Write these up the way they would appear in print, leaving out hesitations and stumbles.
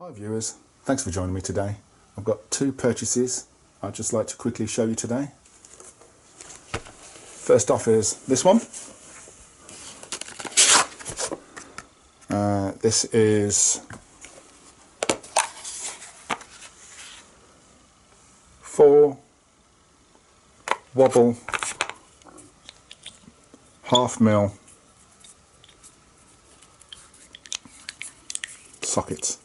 Hi viewers, thanks for joining me today. I've got two purchases I'd just like to quickly show you today. First off is this one. This is 4 wobble 1/2 mil sockets.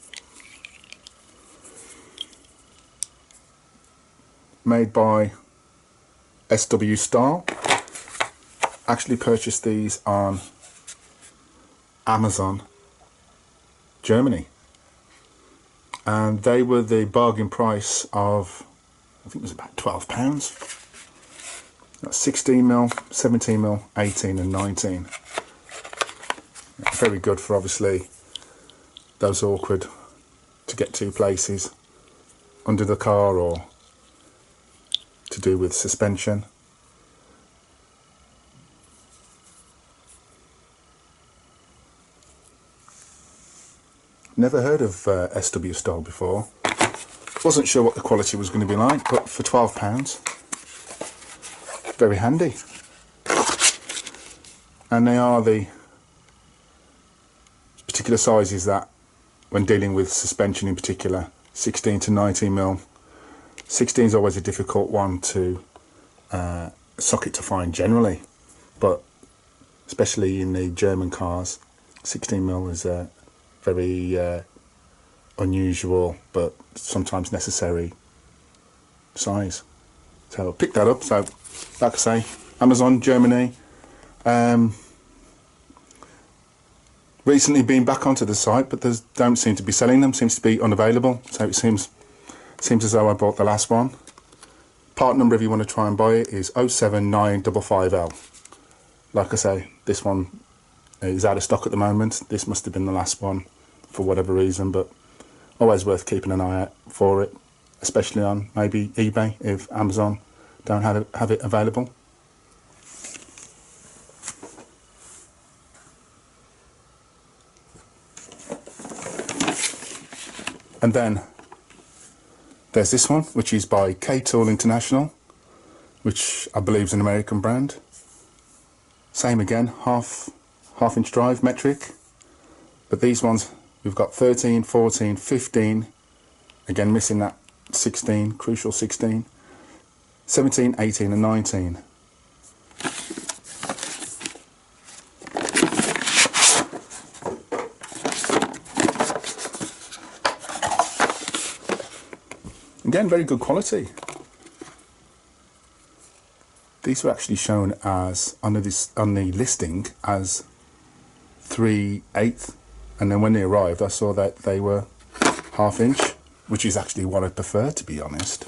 Made by SW Style. Actually purchased these on Amazon Germany, and they were the bargain price of, I think it was about £12. That's 16mm, 17mm, 18 and 19. Very good for obviously those awkward to get to places under the car or to do with suspension. Never heard of SW Style before. Wasn't sure what the quality was going to be like, but for £12, very handy. And they are the particular sizes that, when dealing with suspension in particular, 16 to 19mm. 16 is always a difficult one to socket to find generally, but especially in the German cars, 16mm is a very unusual but sometimes necessary size. So pick that up. So like I say, Amazon Germany. Recently been back onto the site, but they don't seem to be selling them. Seems to be unavailable. So it seems as though I bought the last one. Part number, if you want to try and buy it, is 07955L. Like I say, this one is out of stock at the moment. This must have been the last one for whatever reason, but always worth keeping an eye out for it, especially on maybe eBay if Amazon don't have it available. And then there's this one, which is by K-Tool International, which I believe is an American brand. Same again, half inch drive metric, but these ones we've got 13, 14, 15, again missing that 16, crucial 16, 17, 18 and 19. Again, very good quality. These were actually shown as on the listing as 3/8, and then when they arrived I saw that they were 1/2 inch, which is actually what I prefer, to be honest.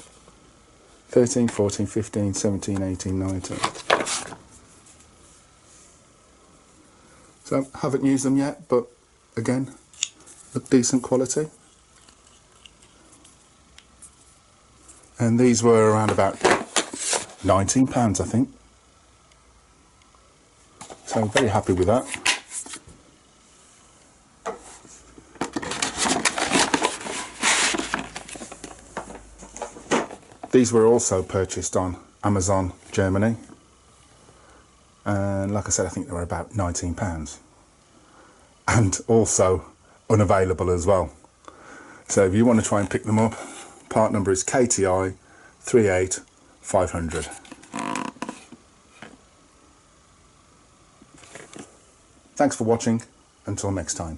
13, 14, 15, 17, 18, 19. So haven't used them yet, but again, look decent quality. And these were around about £19, I think. So I'm very happy with that. These were also purchased on Amazon Germany, and like I said, I think they were about £19, and also unavailable as well. So if you want to try and pick them up, part number is KTI 38500. Thanks for watching. Until next time.